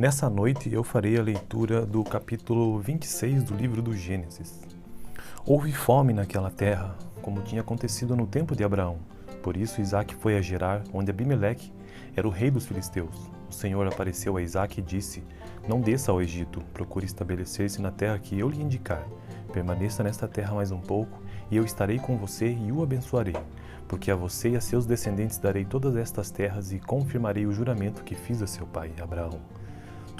Nessa noite eu farei a leitura do capítulo 26 do livro do Gênesis. Houve fome naquela terra, como tinha acontecido no tempo de Abraão. Por isso Isaque foi a Gerar, onde Abimeleque era o rei dos filisteus. O Senhor apareceu a Isaque e disse: Não desça ao Egito, procure estabelecer-se na terra que eu lhe indicar. Permaneça nesta terra mais um pouco, e eu estarei com você e o abençoarei. Porque a você e a seus descendentes darei todas estas terras e confirmarei o juramento que fiz a seu pai, Abraão.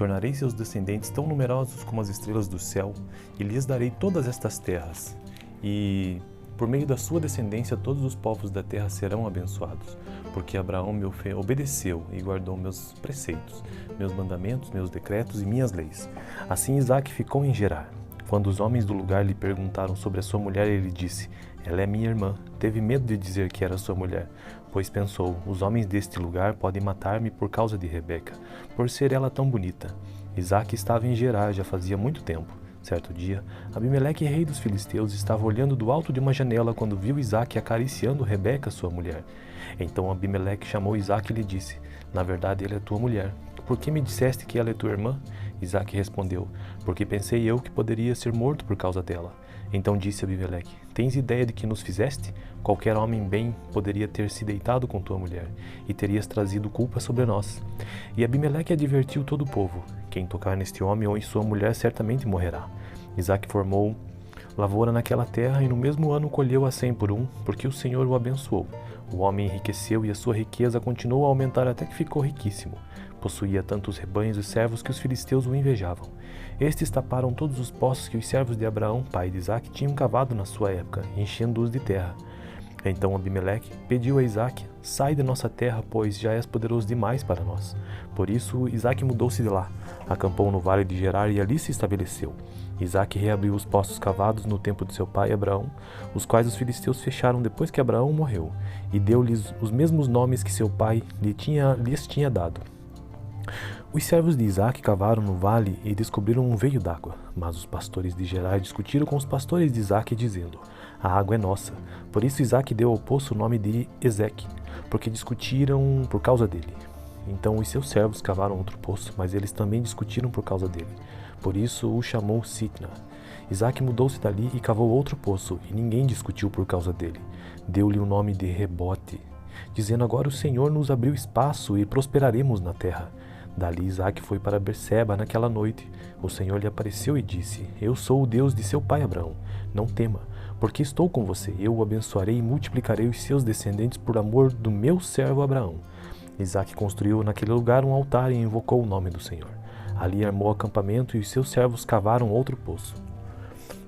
Tornarei seus descendentes tão numerosos como as estrelas do céu, e lhes darei todas estas terras. E, por meio da sua descendência, todos os povos da terra serão abençoados, porque Abraão me obedeceu e guardou meus preceitos, meus mandamentos, meus decretos e minhas leis. Assim Isaque ficou em Gerar. Quando os homens do lugar lhe perguntaram sobre a sua mulher, ele disse: Ela é minha irmã. Teve medo de dizer que era sua mulher, pois pensou: os homens deste lugar podem matar-me por causa de Rebeca, por ser ela tão bonita. Isaque estava em Gerar já fazia muito tempo. Certo dia, Abimeleque, rei dos filisteus, estava olhando do alto de uma janela quando viu Isaque acariciando Rebeca, sua mulher. Então Abimeleque chamou Isaque e lhe disse: Na verdade, ela é tua mulher. Por que me disseste que ela é tua irmã? Isaque respondeu: Porque pensei eu que poderia ser morto por causa dela. Então disse Abimeleque: Tens ideia de que nos fizeste? Qualquer homem bem poderia ter se deitado com tua mulher, e terias trazido culpa sobre nós. E Abimeleque advertiu todo o povo: Quem tocar neste homem ou em sua mulher certamente morrerá. Isaque formou lavoura naquela terra, e no mesmo ano colheu a 100 por um, porque o Senhor o abençoou. O homem enriqueceu, e a sua riqueza continuou a aumentar até que ficou riquíssimo. Possuía tantos rebanhos e servos que os filisteus o invejavam. Estes taparam todos os poços que os servos de Abraão, pai de Isaque, tinham cavado na sua época, enchendo-os de terra. Então Abimeleque pediu a Isaque: Sai de nossa terra, pois já és poderoso demais para nós. Por isso Isaque mudou-se de lá, acampou no vale de Gerar e ali se estabeleceu. Isaque reabriu os poços cavados no tempo de seu pai Abraão, os quais os filisteus fecharam depois que Abraão morreu, e deu-lhes os mesmos nomes que seu pai lhes tinha dado. Os servos de Isaque cavaram no vale e descobriram um veio d'água, mas os pastores de Gerar discutiram com os pastores de Isaque, dizendo: A água é nossa. Por isso Isaque deu ao poço o nome de Ezeque, porque discutiram por causa dele. Então os seus servos cavaram outro poço, mas eles também discutiram por causa dele. Por isso o chamou Sitna. Isaque mudou-se dali e cavou outro poço, e ninguém discutiu por causa dele. Deu-lhe o nome de Rebote, dizendo: Agora o Senhor nos abriu espaço e prosperaremos na terra. Dali Isaque foi para Berseba naquela noite. O Senhor lhe apareceu e disse: Eu sou o Deus de seu pai Abraão. Não tema, porque estou com você. Eu o abençoarei e multiplicarei os seus descendentes por amor do meu servo Abraão. Isaque construiu naquele lugar um altar e invocou o nome do Senhor. Ali armou acampamento e os seus servos cavaram outro poço.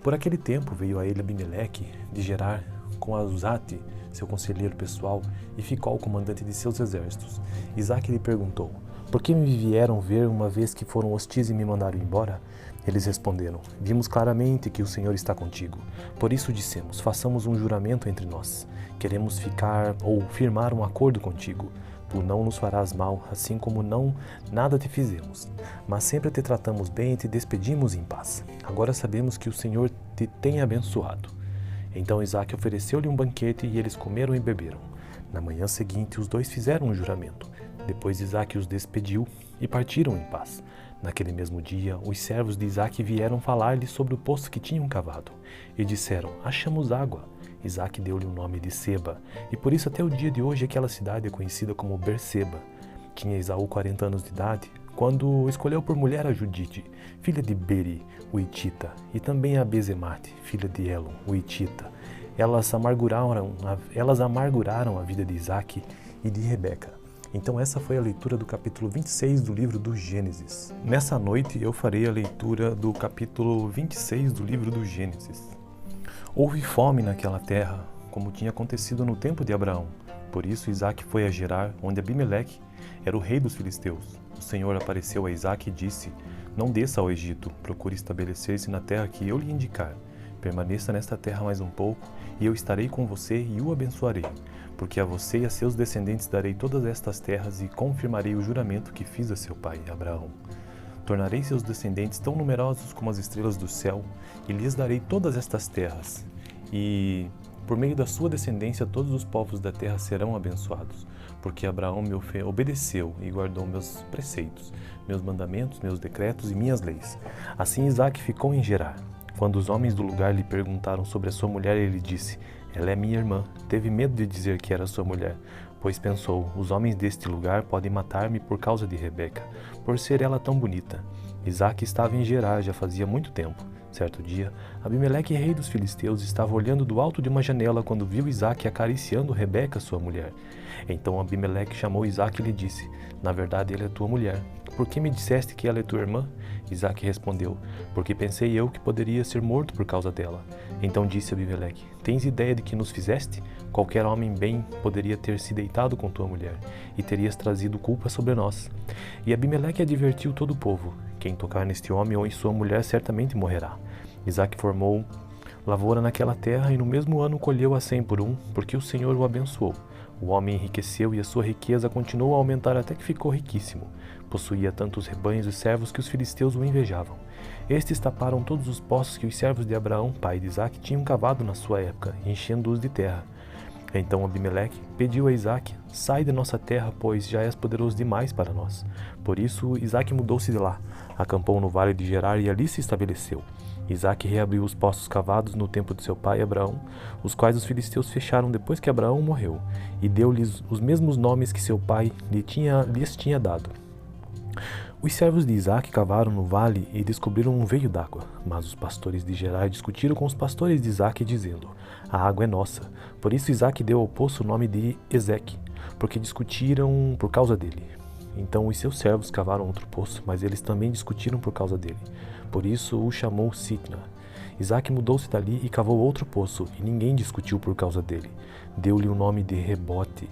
Por aquele tempo veio a ele Abimeleque de Gerar com Azate, seu conselheiro pessoal, e Ficol, comandante de seus exércitos. Isaque lhe perguntou: Por que me vieram ver uma vez que foram hostis e me mandaram embora? Eles responderam: Vimos claramente que o Senhor está contigo. Por isso dissemos: Façamos um juramento entre nós. Queremos ficar ou firmar um acordo contigo. Tu não nos farás mal, assim como nada te fizemos. Mas sempre te tratamos bem e te despedimos em paz. Agora sabemos que o Senhor te tem abençoado. Então Isaque ofereceu-lhe um banquete e eles comeram e beberam. Na manhã seguinte, os dois fizeram um juramento. Depois Isaque os despediu e partiram em paz. Naquele mesmo dia, os servos de Isaque vieram falar-lhe sobre o poço que tinham cavado. E disseram: Achamos água. Isaque deu-lhe o nome de Seba, e por isso até o dia de hoje aquela cidade é conhecida como Berseba. Tinha Esaú 40 anos de idade, quando escolheu por mulher a Judite, filha de Beri, o Hitita, e também a Bezemate, filha de Elon, o Hitita. Elas amarguraram a vida de Isaque e de Rebeca. Então essa foi a leitura do capítulo 26 do livro do Gênesis. Nessa noite eu farei a leitura do capítulo 26 do livro do Gênesis. Houve fome naquela terra, como tinha acontecido no tempo de Abraão. Por isso Isaque foi a Gerar, onde Abimeleque era o rei dos filisteus. O Senhor apareceu a Isaque e disse: Não desça ao Egito, procure estabelecer-se na terra que eu lhe indicar. Permaneça nesta terra mais um pouco, e eu estarei com você e o abençoarei. Porque a você e a seus descendentes darei todas estas terras e confirmarei o juramento que fiz a seu pai, Abraão. Tornarei seus descendentes tão numerosos como as estrelas do céu, e lhes darei todas estas terras. E, Por meio da sua descendência todos os povos da terra serão abençoados, porque Abraão me obedeceu e guardou meus preceitos, meus mandamentos, meus decretos e minhas leis. Assim Isaque ficou em Gerar. Quando os homens do lugar lhe perguntaram sobre a sua mulher, ele disse: ela é minha irmã. Teve medo de dizer que era sua mulher, pois pensou: os homens deste lugar podem matar-me por causa de Rebeca, por ser ela tão bonita. Isaque estava em Gerar já fazia muito tempo. Certo dia, Abimeleque, rei dos filisteus, estava olhando do alto de uma janela quando viu Isaque acariciando Rebeca, sua mulher. Então Abimeleque chamou Isaque e lhe disse: na verdade, ela é tua mulher. Por que me disseste que ela é tua irmã? Isaque respondeu: porque pensei eu que poderia ser morto por causa dela. Então disse Abimeleque: tens ideia de que nos fizeste? Qualquer homem bem poderia ter se deitado com tua mulher, e terias trazido culpa sobre nós. E Abimeleque advertiu todo o povo: quem tocar neste homem ou em sua mulher certamente morrerá. Isaque formou lavoura naquela terra e no mesmo ano colheu a 100 por um, porque o Senhor o abençoou. O homem enriqueceu e a sua riqueza continuou a aumentar até que ficou riquíssimo. Possuía tantos rebanhos e servos que os filisteus o invejavam. Estes taparam todos os poços que os servos de Abraão, pai de Isaque, tinham cavado na sua época, enchendo-os de terra. Então Abimeleque pediu a Isaque: sai de nossa terra, pois já és poderoso demais para nós. Por isso Isaque mudou-se de lá, acampou no vale de Gerar e ali se estabeleceu. Isaque reabriu os poços cavados no tempo de seu pai Abraão, os quais os filisteus fecharam depois que Abraão morreu, e deu-lhes os mesmos nomes que seu pai lhes tinha dado. Os servos de Isaque cavaram no vale e descobriram um veio d'água, mas os pastores de Gerar discutiram com os pastores de Isaque, dizendo: a água é nossa. Por isso Isaque deu ao poço o nome de Ezeque, porque discutiram por causa dele. Então os seus servos cavaram outro poço, mas eles também discutiram por causa dele. Por isso o chamou Sitna. Isaque mudou-se dali e cavou outro poço, e ninguém discutiu por causa dele. Deu-lhe o nome de Rebote,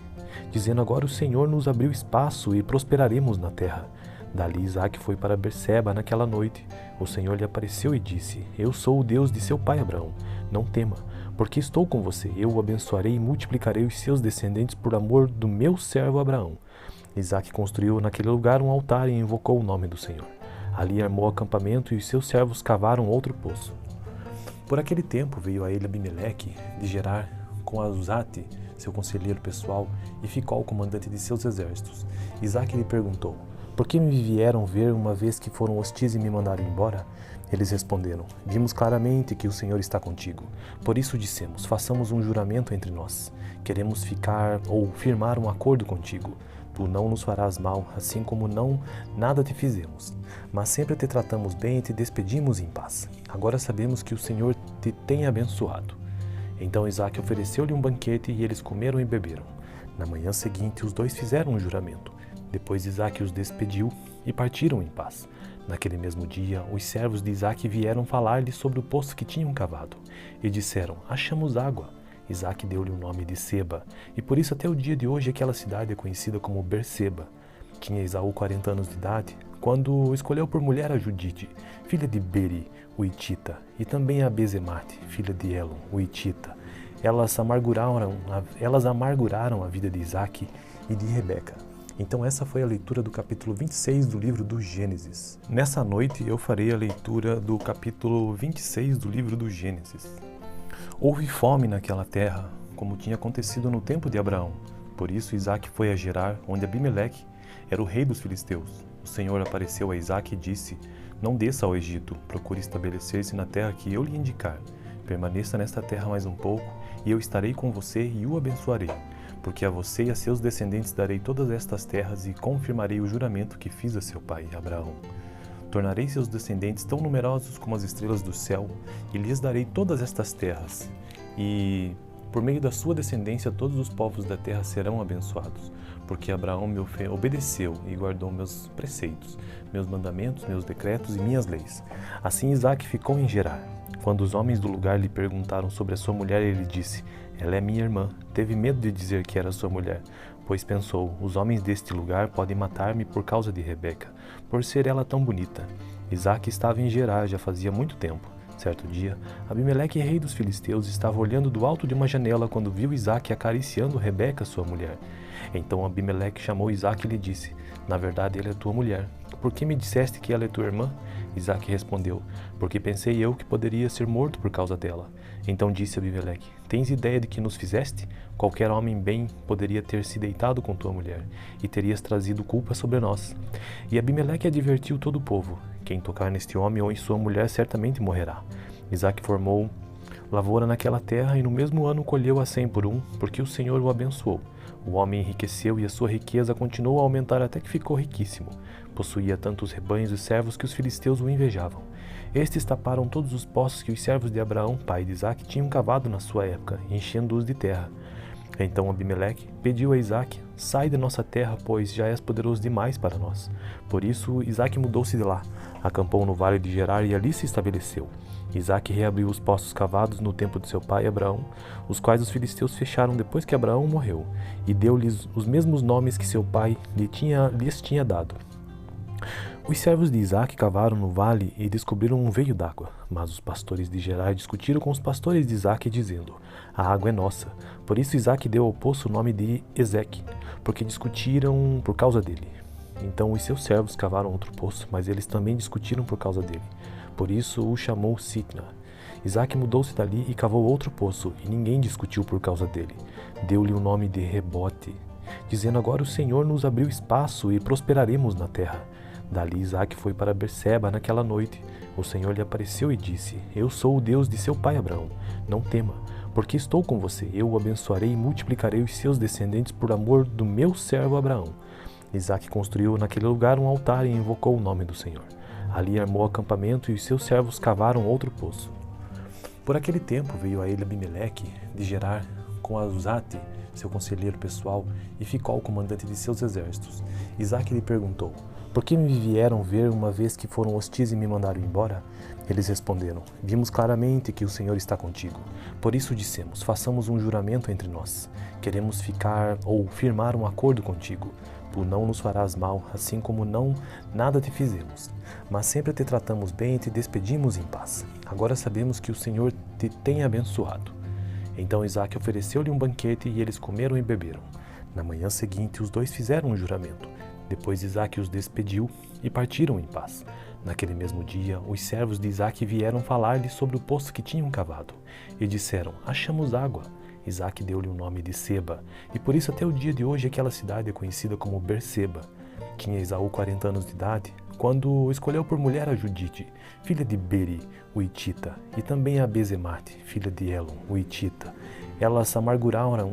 dizendo: agora o Senhor nos abriu espaço e prosperaremos na terra. Dali Isaque foi para Berseba naquela noite. O Senhor lhe apareceu e disse: eu sou o Deus de seu pai Abraão. Não tema, porque estou com você. Eu o abençoarei e multiplicarei os seus descendentes por amor do meu servo Abraão. Isaque construiu naquele lugar um altar e invocou o nome do Senhor. Ali armou acampamento e os seus servos cavaram outro poço. Por aquele tempo veio a ele Abimeleque de Gerar com Azate, seu conselheiro pessoal, e Ficol, comandante de seus exércitos. Isaque lhe perguntou: por que me vieram ver uma vez que foram hostis e me mandaram embora? Eles responderam: vimos claramente que o Senhor está contigo. Por isso dissemos: façamos um juramento entre nós. Queremos ficar ou firmar um acordo contigo. Tu não nos farás mal, assim como nada te fizemos. Mas sempre te tratamos bem e te despedimos em paz. Agora sabemos que o Senhor te tem abençoado. Então Isaque ofereceu-lhe um banquete e eles comeram e beberam. Na manhã seguinte os dois fizeram um juramento. Depois Isaque os despediu e partiram em paz. Naquele mesmo dia, os servos de Isaque vieram falar-lhe sobre o poço que tinham cavado. E disseram: achamos água. Isaque deu-lhe o nome de Seba, e por isso até o dia de hoje aquela cidade é conhecida como Berseba. Tinha Esaú 40 anos de idade, quando escolheu por mulher a Judite, filha de Beri, o Hitita, e também a Bezemate, filha de Elon, o Hitita. Elas amarguraram a vida de Isaque e de Rebeca. Então essa foi a leitura do capítulo 26 do livro do Gênesis. Nessa noite eu farei a leitura do capítulo 26 do livro do Gênesis. Houve fome naquela terra, como tinha acontecido no tempo de Abraão. Por isso Isaque foi a Gerar, onde Abimeleque era o rei dos filisteus. O Senhor apareceu a Isaque e disse: não desça ao Egito, procure estabelecer-se na terra que eu lhe indicar. Permaneça nesta terra mais um pouco, e eu estarei com você e o abençoarei. Porque a você e a seus descendentes darei todas estas terras e confirmarei o juramento que fiz a seu pai, Abraão. Tornarei seus descendentes tão numerosos como as estrelas do céu, e lhes darei todas estas terras. E, por meio da sua descendência, todos os povos da terra serão abençoados, porque Abraão me obedeceu e guardou meus preceitos, meus mandamentos, meus decretos e minhas leis. Assim Isaque ficou em Gerar. Quando os homens do lugar lhe perguntaram sobre a sua mulher, ele disse: ela é minha irmã. Teve medo de dizer que era sua mulher, pois pensou: os homens deste lugar podem matar-me por causa de Rebeca, por ser ela tão bonita. Isaque estava em Gerar já fazia muito tempo. Certo dia, Abimeleque, rei dos filisteus, estava olhando do alto de uma janela quando viu Isaque acariciando Rebeca, sua mulher. Então Abimeleque chamou Isaque e lhe disse: na verdade, ela é tua mulher. por que me disseste que ela é tua irmã? Isaque respondeu, porque pensei eu que poderia ser morto por causa dela. Então disse Abimeleque, tens ideia de que nos fizeste? Qualquer homem bem poderia ter se deitado com tua mulher, e terias trazido culpa sobre nós. E Abimeleque advertiu todo o povo, quem tocar neste homem ou em sua mulher certamente morrerá. Isaque formou lavoura naquela terra e no mesmo ano colheu a 100 por um, porque o Senhor o abençoou. O homem enriqueceu e a sua riqueza continuou a aumentar até que ficou riquíssimo. Possuía tantos rebanhos e servos que os filisteus o invejavam. Estes taparam todos os poços que os servos de Abraão, pai de Isaque, tinham cavado na sua época, enchendo-os de terra. Então Abimeleque pediu a Isaque, sai da nossa terra, pois já és poderoso demais para nós. Por isso Isaque mudou-se de lá, acampou no vale de Gerar e ali se estabeleceu. Isaque reabriu os poços cavados no tempo de seu pai Abraão, os quais os filisteus fecharam depois que Abraão morreu, e deu-lhes os mesmos nomes que seu pai lhes tinha dado. Os servos de Isaque cavaram no vale e descobriram um veio d'água, mas os pastores de Gerar discutiram com os pastores de Isaque, dizendo, a água é nossa. Por isso Isaque deu ao poço o nome de Ezeque, porque discutiram por causa dele. Então os seus servos cavaram outro poço, mas eles também discutiram por causa dele. Por isso o chamou Sitna. Isaque mudou-se dali e cavou outro poço, e ninguém discutiu por causa dele. Deu-lhe o nome de Rebote, dizendo, agora o Senhor nos abriu espaço e prosperaremos na terra. Dali Isaque foi para Berseba naquela noite. O Senhor lhe apareceu e disse, eu sou o Deus de seu pai Abraão. Não tema, porque estou com você. Eu o abençoarei e multiplicarei os seus descendentes por amor do meu servo Abraão. Isaque construiu naquele lugar um altar e invocou o nome do Senhor. Ali armou acampamento e os seus servos cavaram outro poço. Por aquele tempo veio a ele Abimeleque de Gerar com Azate, seu conselheiro pessoal, e ficou o comandante de seus exércitos. Isaque lhe perguntou, por que me vieram ver uma vez que foram hostis e me mandaram embora? Eles responderam, vimos claramente que o Senhor está contigo. Por isso dissemos, façamos um juramento entre nós. Queremos ficar ou firmar um acordo contigo. Tu não nos farás mal, assim como nada te fizemos. Mas sempre te tratamos bem e te despedimos em paz. Agora sabemos que o Senhor te tem abençoado. Então Isaque ofereceu-lhe um banquete e eles comeram e beberam. Na manhã seguinte, os dois fizeram um juramento. Depois Isaque os despediu e partiram em paz. Naquele mesmo dia, os servos de Isaque vieram falar-lhe sobre o poço que tinham cavado. E disseram, achamos água. Isaque deu-lhe o nome de Seba, e por isso até o dia de hoje aquela cidade é conhecida como Berseba. Tinha Esaú 40 anos de idade, quando escolheu por mulher a Judite, filha de Beri, o Hitita, e também a Bezemate, filha de Elon, o Hitita. Elas amarguraram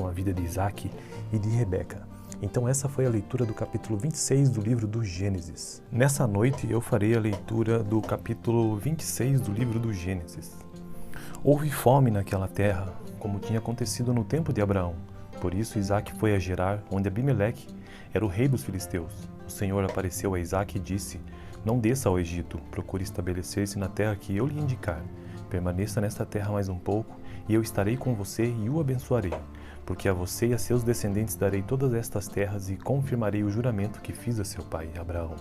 a vida de Isaque e de Rebeca. Então essa foi a leitura do capítulo 26 do livro do Gênesis. Nessa noite eu farei a leitura do capítulo 26 do livro do Gênesis. Houve fome naquela terra, como tinha acontecido no tempo de Abraão. Por isso Isaque foi a Gerar, onde Abimeleque era o rei dos filisteus. O Senhor apareceu a Isaque e disse, não desça ao Egito, procure estabelecer-se na terra que eu lhe indicar. Permaneça nesta terra mais um pouco, e eu estarei com você e o abençoarei. Porque a você e a seus descendentes darei todas estas terras e confirmarei o juramento que fiz a seu pai, Abraão.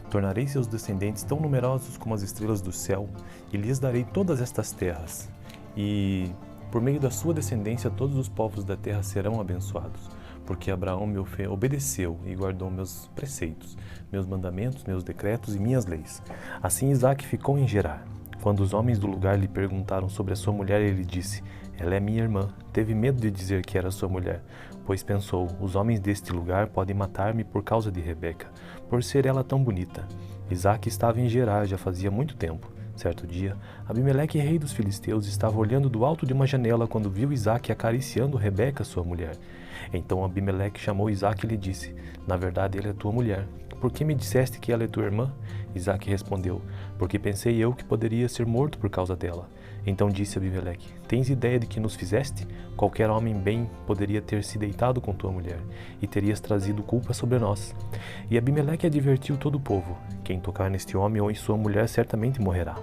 Tornarei seus descendentes tão numerosos como as estrelas do céu, e lhes darei todas estas terras. E, por meio da sua descendência, todos os povos da terra serão abençoados, porque Abraão me obedeceu e guardou meus preceitos, meus mandamentos, meus decretos e minhas leis. Assim Isaque ficou em Gerar. Quando os homens do lugar lhe perguntaram sobre a sua mulher, ele disse, ela é minha irmã. Teve medo de dizer que era sua mulher, pois pensou, os homens deste lugar podem matar-me por causa de Rebeca, por ser ela tão bonita. Isaque estava em Gerar já fazia muito tempo. Certo dia, Abimeleque, rei dos filisteus, estava olhando do alto de uma janela quando viu Isaque acariciando Rebeca, sua mulher. Então Abimeleque chamou Isaque e lhe disse, na verdade ela é tua mulher. Por que me disseste que ela é tua irmã? Isaque respondeu, porque pensei eu que poderia ser morto por causa dela. Então disse Abimeleque, tens ideia de que nos fizeste? Qualquer homem bem poderia ter se deitado com tua mulher, e terias trazido culpa sobre nós. E Abimeleque advertiu todo o povo, quem tocar neste homem ou em sua mulher certamente morrerá.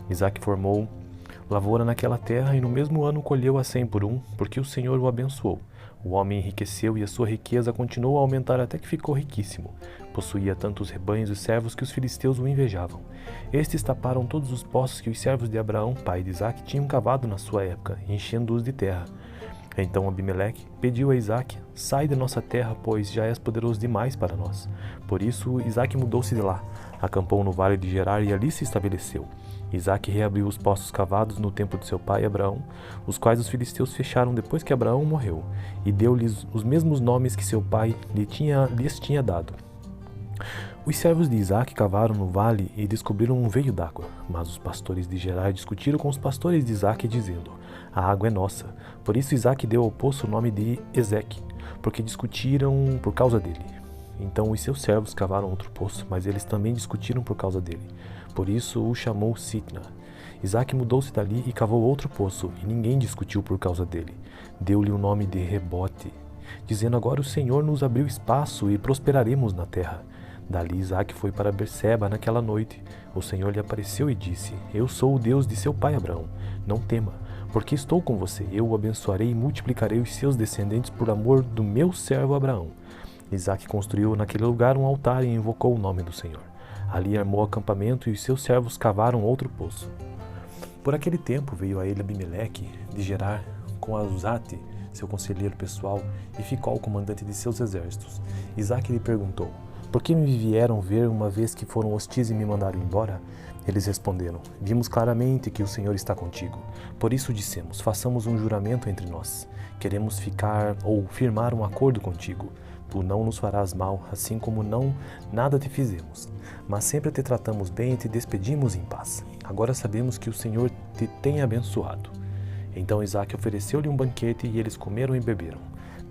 Isaque formou lavoura naquela terra e no mesmo ano colheu a 100 por um, porque o Senhor o abençoou. O homem enriqueceu e a sua riqueza continuou a aumentar até que ficou riquíssimo. Possuía tantos rebanhos e servos que os filisteus o invejavam. Estes taparam todos os poços que os servos de Abraão, pai de Isaque, tinham cavado na sua época, enchendo-os de terra. Então Abimeleque pediu a Isaque: sai de nossa terra, pois já és poderoso demais para nós. Por isso Isaque mudou-se de lá, acampou no vale de Gerar e ali se estabeleceu. Isaque reabriu os poços cavados no tempo de seu pai Abraão, os quais os filisteus fecharam depois que Abraão morreu, e deu-lhes os mesmos nomes que seu pai lhes tinha dado. Os servos de Isaque cavaram no vale e descobriram um veio d'água, mas os pastores de Gerar discutiram com os pastores de Isaque, dizendo: a água é nossa. Por isso Isaque deu ao poço o nome de Ezeque, porque discutiram por causa dele. Então os seus servos cavaram outro poço, mas eles também discutiram por causa dele. Por isso o chamou Sitna. Isaque mudou-se dali e cavou outro poço, e ninguém discutiu por causa dele. Deu-lhe o nome de Rebote, dizendo: agora o Senhor nos abriu espaço e prosperaremos na terra. Dali Isaque foi para Berseba naquela noite. O Senhor lhe apareceu e disse: eu sou o Deus de seu pai Abraão. Não tema, porque estou com você. Eu o abençoarei e multiplicarei os seus descendentes por amor do meu servo Abraão. Isaque construiu naquele lugar um altar e invocou o nome do Senhor. Ali armou acampamento e os seus servos cavaram outro poço. Por aquele tempo veio a ele Abimeleque de Gerar com Azate, seu conselheiro pessoal, e Ficol, comandante de seus exércitos. Isaque lhe perguntou: por que me vieram ver uma vez que foram hostis e me mandaram embora? Eles responderam: vimos claramente que o Senhor está contigo. Por isso dissemos: façamos um juramento entre nós. Queremos ficar ou firmar um acordo contigo. Tu não nos farás mal, assim como nada te fizemos. Mas sempre te tratamos bem e te despedimos em paz. Agora sabemos que o Senhor te tem abençoado. Então Isaque ofereceu-lhe um banquete e eles comeram e beberam.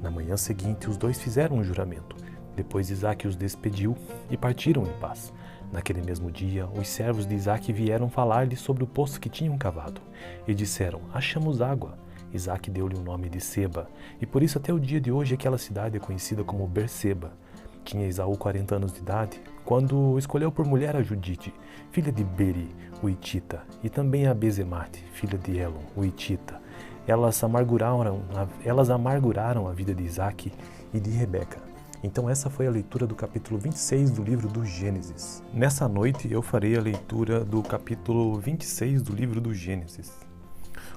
Na manhã seguinte os dois fizeram um juramento. Depois Isaque os despediu e partiram em paz. Naquele mesmo dia, os servos de Isaque vieram falar-lhe sobre o poço que tinham cavado. E disseram: achamos água. Isaque deu-lhe o nome de Seba, e por isso até o dia de hoje aquela cidade é conhecida como Berseba. Tinha Esaú 40 anos de idade, quando escolheu por mulher a Judite, filha de Beri, o Hitita, e também a Bezemate, filha de Elon, o Hitita. Elas amarguraram a vida de Isaque e de Rebeca. Então essa foi a leitura do capítulo 26 do livro do Gênesis. Nessa noite eu farei a leitura do capítulo 26 do livro do Gênesis.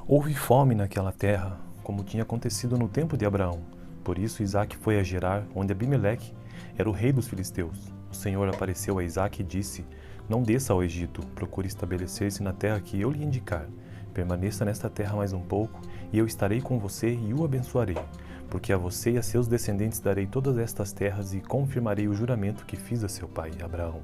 Houve fome naquela terra, como tinha acontecido no tempo de Abraão. Por isso Isaque foi a Gerar, onde Abimeleque era o rei dos filisteus. O Senhor apareceu a Isaque e disse: não desça ao Egito, procure estabelecer-se na terra que eu lhe indicar. Permaneça nesta terra mais um pouco, e eu estarei com você e o abençoarei. Porque a você e a seus descendentes darei todas estas terras e confirmarei o juramento que fiz a seu pai, Abraão.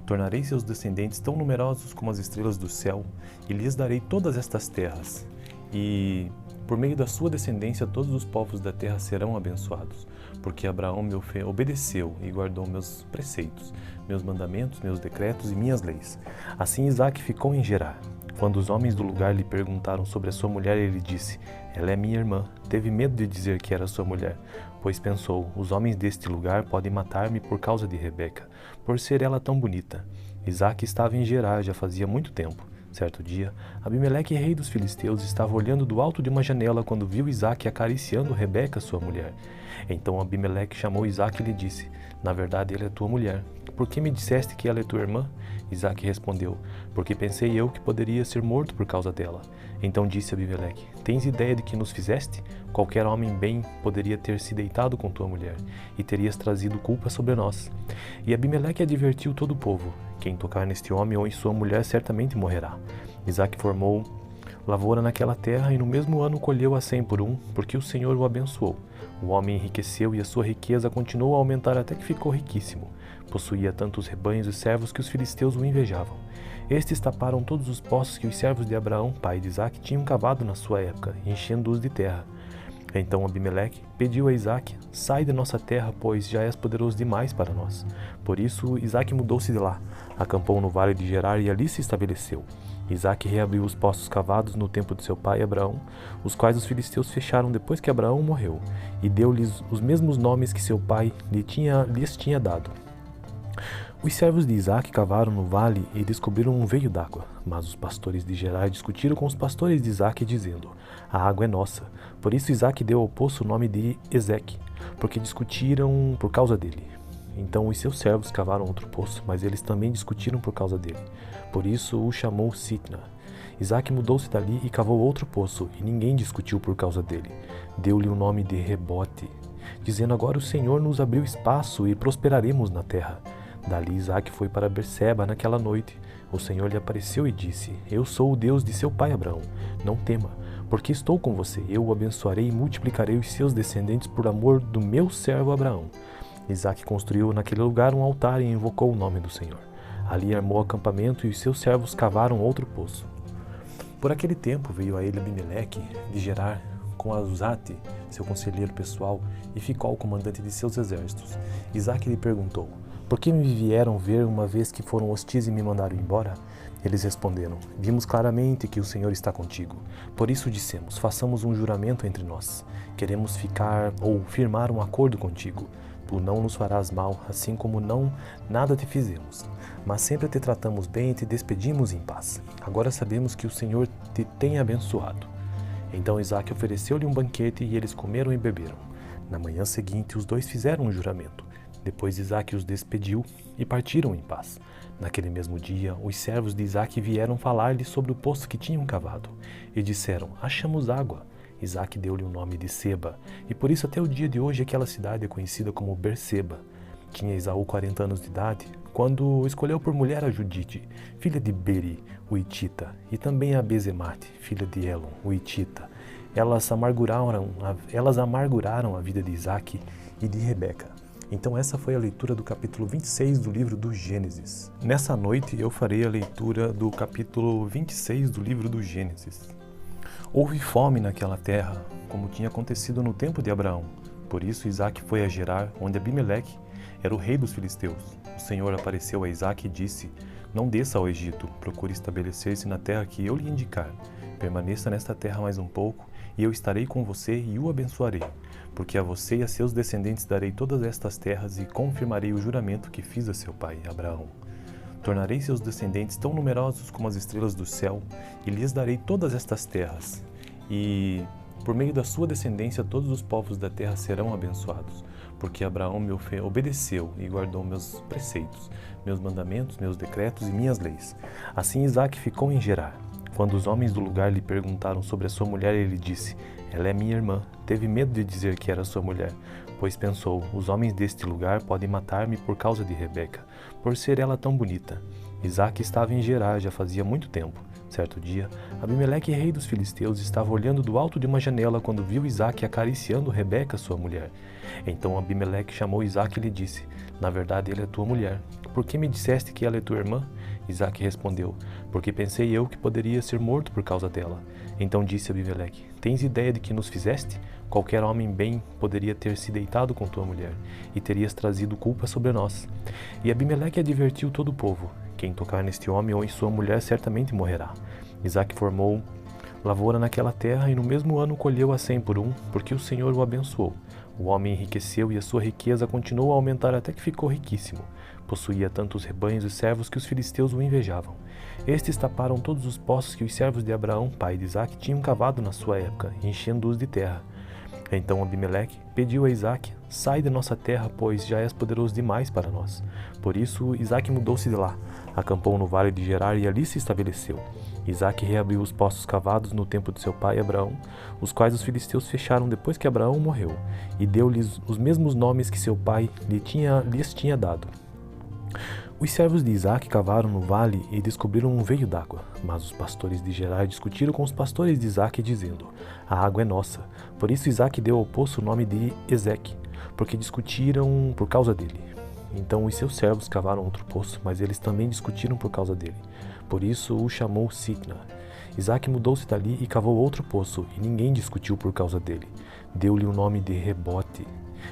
Tornarei seus descendentes tão numerosos como as estrelas do céu, e lhes darei todas estas terras. E, por meio da sua descendência, todos os povos da terra serão abençoados, porque Abraão me obedeceu e guardou meus preceitos, meus mandamentos, meus decretos e minhas leis. Assim Isaque ficou em Gerar. Quando os homens do lugar lhe perguntaram sobre a sua mulher, ele disse: ela é minha irmã. Teve medo de dizer que era sua mulher, pois pensou: os homens deste lugar podem matar-me por causa de Rebeca, por ser ela tão bonita. Isaque estava em Gerar já fazia muito tempo. Certo dia, Abimeleque, rei dos filisteus, estava olhando do alto de uma janela quando viu Isaque acariciando Rebeca, sua mulher. Então Abimeleque chamou Isaque e lhe disse: na verdade, ela é tua mulher. Por que me disseste que ela é tua irmã? Isaque respondeu: porque pensei eu que poderia ser morto por causa dela. Então disse Abimeleque: tens ideia de que nos fizeste? Qualquer homem bem poderia ter se deitado com tua mulher, e terias trazido culpa sobre nós. E Abimeleque advertiu todo o povo: quem tocar neste homem ou em sua mulher certamente morrerá. Isaque formou lavoura naquela terra, e no mesmo ano colheu a 100 por um, porque o Senhor o abençoou. O homem enriqueceu, e a sua riqueza continuou a aumentar até que ficou riquíssimo. Possuía tantos rebanhos e servos que os filisteus o invejavam. Estes taparam todos os poços que os servos de Abraão, pai de Isaque, tinham cavado na sua época, enchendo-os de terra. Então Abimeleque pediu a Isaque: sai de nossa terra, pois já és poderoso demais para nós. Por isso Isaque mudou-se de lá, acampou no vale de Gerar e ali se estabeleceu. Isaque reabriu os poços cavados no tempo de seu pai Abraão, os quais os filisteus fecharam depois que Abraão morreu, e deu-lhes os mesmos nomes que seu pai lhes tinha dado. Os servos de Isaque cavaram no vale e descobriram um veio d'água, mas os pastores de Gerar discutiram com os pastores de Isaque, dizendo: a água é nossa. Por isso Isaque deu ao poço o nome de Ezeque, porque discutiram por causa dele. Então os seus servos cavaram outro poço, mas eles também discutiram por causa dele. Por isso o chamou Sitna. Isaque mudou-se dali e cavou outro poço, e ninguém discutiu por causa dele. Deu-lhe o nome de Rebote, dizendo: agora o Senhor nos abriu espaço e prosperaremos na terra. Dali Isaque foi para Berseba naquela noite. O Senhor lhe apareceu e disse: eu sou o Deus de seu pai Abraão. Não tema, porque estou com você. Eu o abençoarei e multiplicarei os seus descendentes por amor do meu servo Abraão. Isaque construiu naquele lugar um altar e invocou o nome do Senhor. Ali armou acampamento e os seus servos cavaram outro poço. Por aquele tempo veio a ele Abimeleque de Gerar com Azate, seu conselheiro pessoal, e Ficol, comandante de seus exércitos. Isaque lhe perguntou: por que me vieram ver uma vez que foram hostis e me mandaram embora? Eles responderam: vimos claramente que o Senhor está contigo. Por isso dissemos: façamos um juramento entre nós. Queremos ficar ou firmar um acordo contigo. Tu não nos farás mal, assim como nada te fizemos. Mas sempre te tratamos bem e te despedimos em paz. Agora sabemos que o Senhor te tem abençoado. Então Isaque ofereceu-lhe um banquete e eles comeram e beberam. Na manhã seguinte, os dois fizeram um juramento. Depois Isaque os despediu e partiram em paz. Naquele mesmo dia, os servos de Isaque vieram falar-lhe sobre o poço que tinham cavado. E disseram: achamos água. Isaque deu-lhe o nome de Seba, e por isso até o dia de hoje aquela cidade é conhecida como Berseba. Tinha Esaú 40 anos de idade, quando escolheu por mulher a Judite, filha de Beri, o Hitita, e também a Bezemate, filha de Elon, o Hitita. Elas amarguraram a vida de Isaque e de Rebeca. Então essa foi a leitura do capítulo 26 do livro do Gênesis. Nessa noite eu farei a leitura do capítulo 26 do livro do Gênesis. Houve fome naquela terra, como tinha acontecido no tempo de Abraão. Por isso Isaque foi a Gerar, onde Abimeleque era o rei dos filisteus. O Senhor apareceu a Isaque e disse: não desça ao Egito, procure estabelecer-se na terra que eu lhe indicar. Permaneça nesta terra mais um pouco, e eu estarei com você e o abençoarei. Porque a você e a seus descendentes darei todas estas terras e confirmarei o juramento que fiz a seu pai, Abraão. Tornarei seus descendentes tão numerosos como as estrelas do céu, e lhes darei todas estas terras. E, por meio da sua descendência, todos os povos da terra serão abençoados, porque Abraão me obedeceu e guardou meus preceitos, meus mandamentos, meus decretos e minhas leis. Assim Isaque ficou em Gerar. Quando os homens do lugar lhe perguntaram sobre a sua mulher, ele disse: ela é minha irmã. Teve medo de dizer que era sua mulher, pois pensou: os homens deste lugar podem matar-me por causa de Rebeca, por ser ela tão bonita. Isaque estava em Gerar já fazia muito tempo. Certo dia, Abimeleque, rei dos filisteus, estava olhando do alto de uma janela quando viu Isaque acariciando Rebeca, sua mulher. Então Abimeleque chamou Isaque e lhe disse: na verdade, ela é tua mulher. Por que me disseste que ela é tua irmã? Isaque respondeu: porque pensei eu que poderia ser morto por causa dela. Então disse Abimeleque: tens ideia de que nos fizeste? Qualquer homem bem poderia ter se deitado com tua mulher, e terias trazido culpa sobre nós. E Abimeleque advertiu todo o povo: quem tocar neste homem ou em sua mulher certamente morrerá. Isaque formou lavoura naquela terra e no mesmo ano colheu a 100 por um, porque o Senhor o abençoou. O homem enriqueceu e a sua riqueza continuou a aumentar até que ficou riquíssimo. Possuía tantos rebanhos e servos que os filisteus o invejavam. Estes taparam todos os poços que os servos de Abraão, pai de Isaque, tinham cavado na sua época, enchendo-os de terra. Então Abimeleque pediu a Isaque: sai de nossa terra, pois já és poderoso demais para nós. Por isso Isaque mudou-se de lá, acampou no vale de Gerar e ali se estabeleceu. Isaque reabriu os poços cavados no tempo de seu pai Abraão, os quais os filisteus fecharam depois que Abraão morreu, e deu-lhes os mesmos nomes que seu pai lhes tinha dado. Os servos de Isaque cavaram no vale e descobriram um veio d'água, mas os pastores de Gerar discutiram com os pastores de Isaque, dizendo: a água é nossa. Por isso Isaque deu ao poço o nome de Ezeque, porque discutiram por causa dele. Então os seus servos cavaram outro poço, mas eles também discutiram por causa dele. Por isso o chamou Sitna. Isaque mudou-se dali e cavou outro poço, e ninguém discutiu por causa dele. Deu-lhe o nome de Rebote,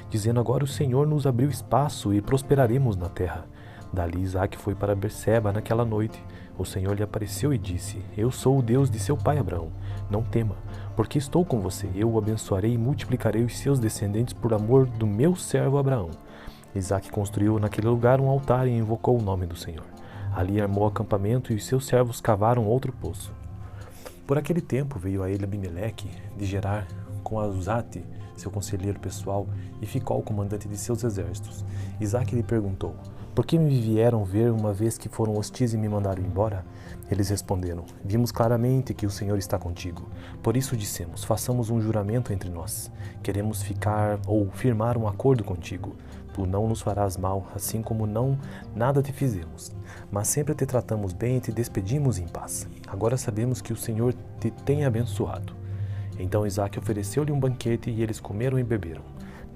dizendo: agora o Senhor nos abriu espaço e prosperaremos na terra. Dali Isaque foi para Berseba naquela noite. O Senhor lhe apareceu e disse: eu sou o Deus de seu pai Abraão. Não tema, porque estou com você. Eu o abençoarei e multiplicarei os seus descendentes por amor do meu servo Abraão. Isaque construiu naquele lugar um altar e invocou o nome do Senhor. Ali armou acampamento e os seus servos cavaram outro poço. Por aquele tempo veio a ele Abimeleque de Gerar com Azate, seu conselheiro pessoal, e Ficol, comandante de seus exércitos. Isaque lhe perguntou: Por que me vieram ver uma vez que foram hostis e me mandaram embora? Eles responderam: Vimos claramente que o Senhor está contigo. Por isso dissemos: façamos um juramento entre nós. Queremos ficar ou firmar um acordo contigo. Tu não nos farás mal, assim como nada te fizemos. Mas sempre te tratamos bem e te despedimos em paz. Agora sabemos que o Senhor te tem abençoado. Então Isaque ofereceu-lhe um banquete e eles comeram e beberam.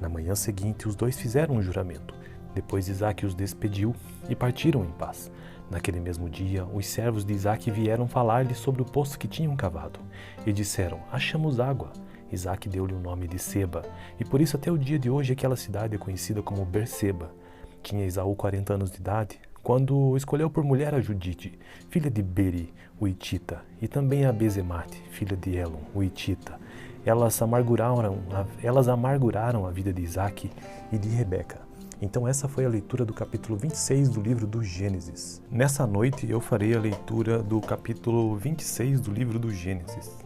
Na manhã seguinte, os dois fizeram um juramento. Depois Isaque os despediu e partiram em paz. Naquele mesmo dia, os servos de Isaque vieram falar-lhe sobre o poço que tinham cavado. E disseram: achamos água. Isaque deu-lhe o nome de Seba, e por isso até o dia de hoje aquela cidade é conhecida como Berseba. Tinha Esaú 40 anos de idade, quando escolheu por mulher a Judite, filha de Beri, o Hitita, e também a Bezemate, filha de Elon, o Hitita. Elas amarguraram a vida de Isaque e de Rebeca. Então essa foi a leitura do capítulo 26 do livro do Gênesis. Nessa noite eu farei a leitura do capítulo 26 do livro do Gênesis.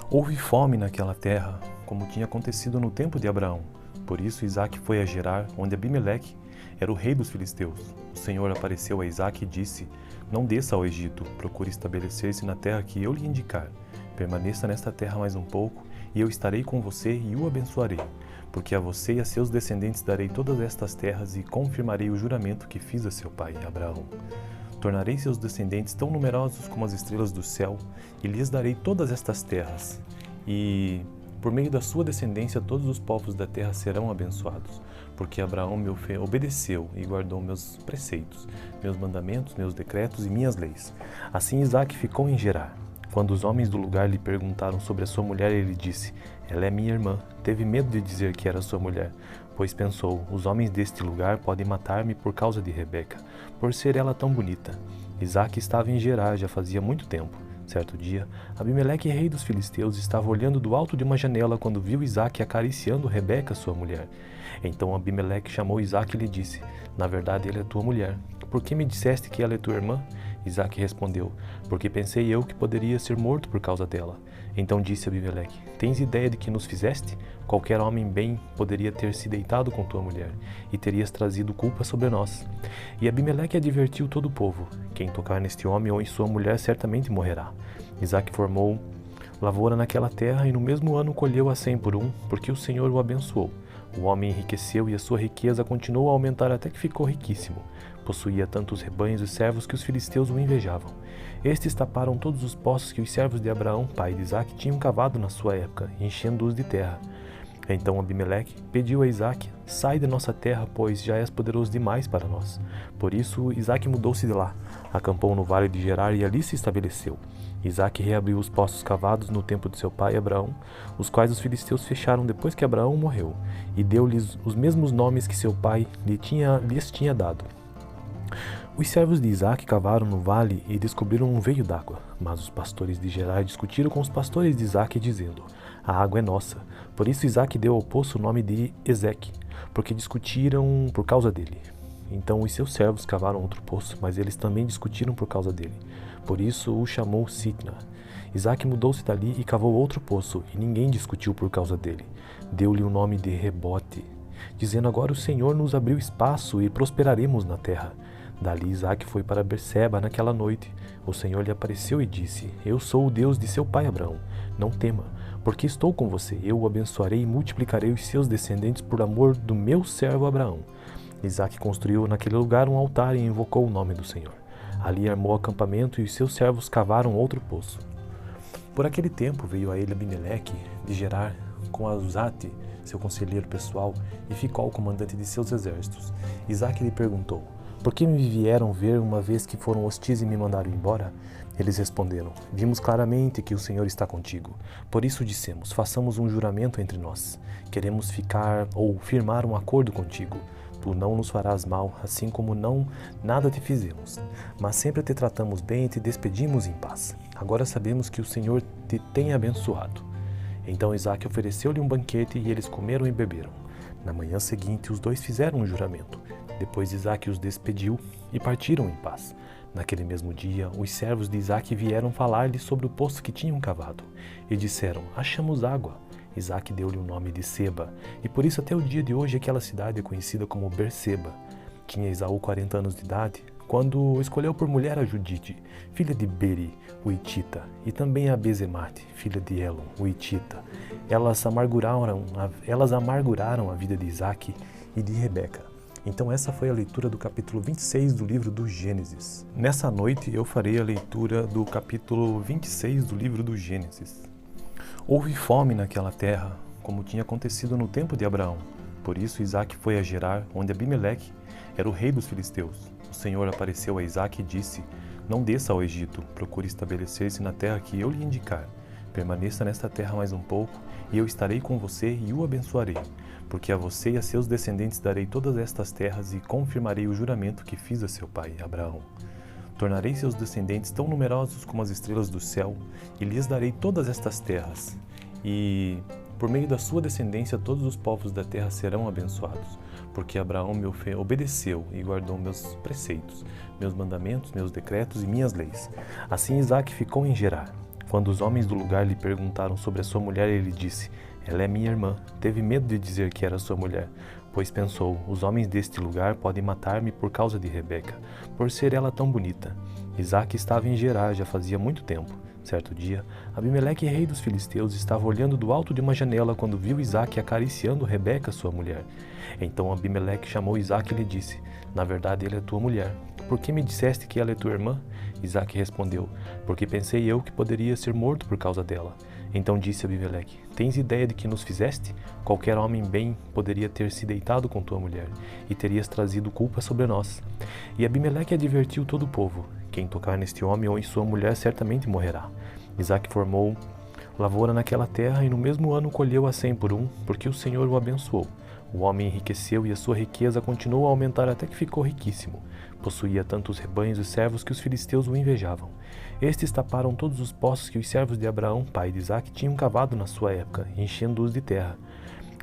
Houve fome naquela terra, como tinha acontecido no tempo de Abraão. Por isso Isaque foi a Gerar, onde Abimeleque era o rei dos filisteus. O Senhor apareceu a Isaque e disse: não desça ao Egito, procure estabelecer-se na terra que eu lhe indicar. Permaneça nesta terra mais um pouco, e eu estarei com você e o abençoarei. Porque a você e a seus descendentes darei todas estas terras e confirmarei o juramento que fiz a seu pai, Abraão. Tornarei seus descendentes tão numerosos como as estrelas do céu, e lhes darei todas estas terras. E, por meio da sua descendência, todos os povos da terra serão abençoados, porque Abraão me obedeceu e guardou meus preceitos, meus mandamentos, meus decretos e minhas leis. Assim Isaque ficou em Gerar. Quando os homens do lugar lhe perguntaram sobre a sua mulher, ele disse: ela é minha irmã. Teve medo de dizer que era sua mulher, pois pensou: os homens deste lugar podem matar-me por causa de Rebeca, por ser ela tão bonita. Isaque estava em Gerar já fazia muito tempo. Certo dia, Abimeleque, rei dos filisteus, estava olhando do alto de uma janela quando viu Isaque acariciando Rebeca, sua mulher. Então Abimeleque chamou Isaque e lhe disse: na verdade, ela é tua mulher. Por que me disseste que ela é tua irmã? Isaque respondeu: porque pensei eu que poderia ser morto por causa dela. Então disse Abimeleque: tens ideia de que nos fizeste? Qualquer homem bem poderia ter se deitado com tua mulher, e terias trazido culpa sobre nós. E Abimeleque advertiu todo o povo: quem tocar neste homem ou em sua mulher certamente morrerá. Isaque formou lavoura naquela terra, e no mesmo ano colheu a 100 por um, porque o Senhor o abençoou. O homem enriqueceu e a sua riqueza continuou a aumentar até que ficou riquíssimo. Possuía tantos rebanhos e servos que os filisteus o invejavam. Estes taparam todos os poços que os servos de Abraão, pai de Isaque, tinham cavado na sua época, enchendo-os de terra. Então Abimeleque pediu a Isaque: sai de nossa terra, pois já és poderoso demais para nós. Por isso Isaque mudou-se de lá, acampou no vale de Gerar e ali se estabeleceu. Isaque reabriu os poços cavados no tempo de seu pai Abraão, os quais os filisteus fecharam depois que Abraão morreu, e deu-lhes os mesmos nomes que seu pai lhes tinha dado. Os servos de Isaque cavaram no vale e descobriram um veio d'água, mas os pastores de Gerar discutiram com os pastores de Isaque, dizendo: a água é nossa. Por isso Isaque deu ao poço o nome de Ezeque, porque discutiram por causa dele. Então os seus servos cavaram outro poço, mas eles também discutiram por causa dele. Por isso o chamou Sitna. Isaque mudou-se dali e cavou outro poço, e ninguém discutiu por causa dele. Deu-lhe o nome de Rebote, dizendo: agora o Senhor nos abriu espaço e prosperaremos na terra. Dali Isaque foi para Berseba naquela noite. O Senhor lhe apareceu e disse: eu sou o Deus de seu pai Abraão. Não tema, porque estou com você. Eu o abençoarei e multiplicarei os seus descendentes por amor do meu servo Abraão. Isaque construiu naquele lugar um altar e invocou o nome do Senhor. Ali armou acampamento e os seus servos cavaram outro poço. Por aquele tempo veio a ele Abimeleque de Gerar com Azate, seu conselheiro pessoal, e Ficol, comandante de seus exércitos. Isaque lhe perguntou: por que me vieram ver uma vez que foram hostis e me mandaram embora? Eles responderam: vimos claramente que o Senhor está contigo. Por isso dissemos: façamos um juramento entre nós. Queremos ficar ou firmar um acordo contigo. Tu não nos farás mal, assim como nada te fizemos. Mas sempre te tratamos bem e te despedimos em paz. Agora sabemos que o Senhor te tem abençoado. Então Isaque ofereceu-lhe um banquete e eles comeram e beberam. Na manhã seguinte os dois fizeram um juramento. Depois Isaque os despediu e partiram em paz. Naquele mesmo dia, os servos de Isaque vieram falar-lhe sobre o poço que tinham cavado. E disseram: achamos água. Isaque deu-lhe o nome de Seba, e por isso até o dia de hoje aquela cidade é conhecida como Berseba. Tinha Esaú 40 anos de idade quando escolheu por mulher a Judite, filha de Beri, o Hitita, e também a Bezemate, filha de Elon, o Hitita. Elas amarguraram a vida de Isaque e de Rebeca. Então essa foi a leitura do capítulo 26 do livro do Gênesis. Nessa noite eu farei a leitura do capítulo 26 do livro do Gênesis. Houve fome naquela terra, como tinha acontecido no tempo de Abraão. Por isso Isaque foi a Gerar, onde Abimeleque era o rei dos filisteus. O Senhor apareceu a Isaque e disse: Não desça ao Egito, procure estabelecer-se na terra que eu lhe indicar. Permaneça nesta terra mais um pouco, e eu estarei com você e o abençoarei. Porque a você e a seus descendentes darei todas estas terras e confirmarei o juramento que fiz a seu pai, Abraão. Tornarei seus descendentes tão numerosos como as estrelas do céu, e lhes darei todas estas terras. E por meio da sua descendência todos os povos da terra serão abençoados, porque Abraão me obedeceu e guardou meus preceitos, meus mandamentos, meus decretos e minhas leis. Assim Isaque ficou em Gerar. Quando os homens do lugar lhe perguntaram sobre a sua mulher, ele disse: Ela é minha irmã. Teve medo de dizer que era sua mulher, pois pensou: os homens deste lugar podem matar-me por causa de Rebeca, por ser ela tão bonita. Isaque estava em Gerar já fazia muito tempo. Certo dia, Abimeleque, rei dos filisteus, estava olhando do alto de uma janela quando viu Isaque acariciando Rebeca, sua mulher. Então Abimeleque chamou Isaque e lhe disse: Na verdade, ela é tua mulher. Por que me disseste que ela é tua irmã? Isaque respondeu: Porque pensei eu que poderia ser morto por causa dela. Então disse Abimeleque: Tens ideia de que nos fizeste? Qualquer homem bem poderia ter se deitado com tua mulher, e terias trazido culpa sobre nós. E Abimeleque advertiu todo o povo: Quem tocar neste homem ou em sua mulher certamente morrerá. Isaque formou lavoura naquela terra e no mesmo ano colheu a 100 por um, porque o Senhor o abençoou. O homem enriqueceu e a sua riqueza continuou a aumentar até que ficou riquíssimo. Possuía tantos rebanhos e servos que os filisteus o invejavam. Estes taparam todos os poços que os servos de Abraão, pai de Isaque, tinham cavado na sua época, enchendo-os de terra.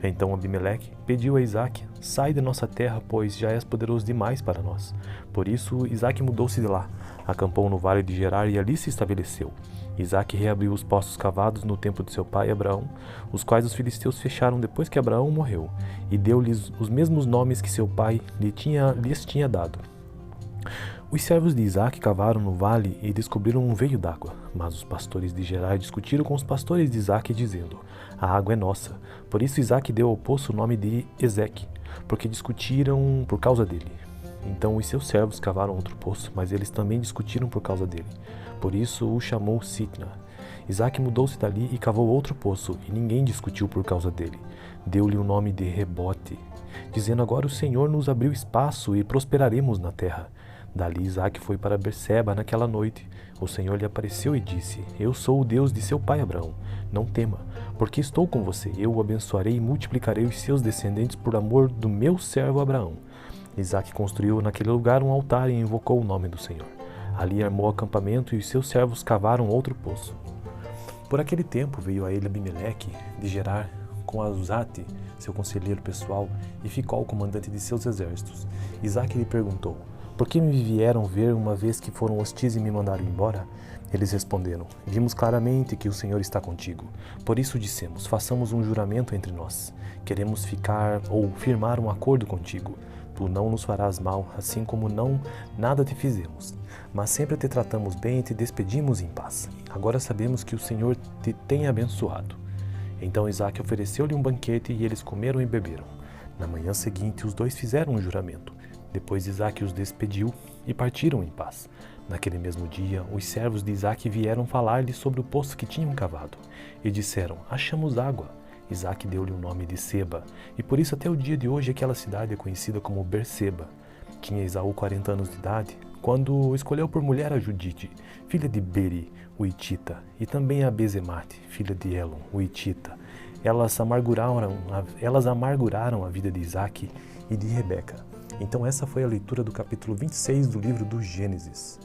Então Abimeleque pediu a Isaque: Sai de nossa terra, pois já és poderoso demais para nós. Por isso Isaque mudou-se de lá, acampou no vale de Gerar e ali se estabeleceu. Isaque reabriu os poços cavados no tempo de seu pai Abraão, os quais os filisteus fecharam depois que Abraão morreu, e deu-lhes os mesmos nomes que seu pai lhes tinha dado. Os servos de Isaque cavaram no vale e descobriram um veio d'água, mas os pastores de Gerar discutiram com os pastores de Isaque, dizendo: A água é nossa. Por isso Isaque deu ao poço o nome de Ezeque, porque discutiram por causa dele. Então os seus servos cavaram outro poço, mas eles também discutiram por causa dele. Por isso o chamou Sitna. Isaque mudou-se dali e cavou outro poço, e ninguém discutiu por causa dele. Deu-lhe o nome de Rebote, dizendo: Agora o Senhor nos abriu espaço e prosperaremos na terra. Dali Isaque foi para Berseba naquela noite. O Senhor lhe apareceu e disse: Eu sou o Deus de seu pai Abraão. Não tema, porque estou com você. Eu o abençoarei e multiplicarei os seus descendentes por amor do meu servo Abraão. Isaque construiu naquele lugar um altar e invocou o nome do Senhor. Ali armou acampamento e os seus servos cavaram outro poço. Por aquele tempo veio a ele Abimeleque de Gerar com Azate, seu conselheiro pessoal, e ficou o comandante de seus exércitos. Isaque lhe perguntou: Por que me vieram ver uma vez que foram hostis e me mandaram embora? Eles responderam: Vimos claramente que o Senhor está contigo. Por isso dissemos: Façamos um juramento entre nós. Queremos ficar ou firmar um acordo contigo. Tu não nos farás mal, assim como nada te fizemos. Mas sempre te tratamos bem e te despedimos em paz. Agora sabemos que o Senhor te tem abençoado. Então Isaque ofereceu-lhe um banquete e eles comeram e beberam. Na manhã seguinte os dois fizeram um juramento. Depois Isaque os despediu e partiram em paz. Naquele mesmo dia, os servos de Isaque vieram falar-lhe sobre o poço que tinham cavado. E disseram: Achamos água. Isaque deu-lhe o nome de Seba, e por isso até o dia de hoje aquela cidade é conhecida como Berseba. Tinha Esaú 40 anos de idade quando escolheu por mulher a Judite, filha de Beri, o Hitita, e também a Bezemate, filha de Elon, o Hitita. Elas amarguraram a vida de Isaque e de Rebeca. Então essa foi a leitura do capítulo 26 do livro do Gênesis.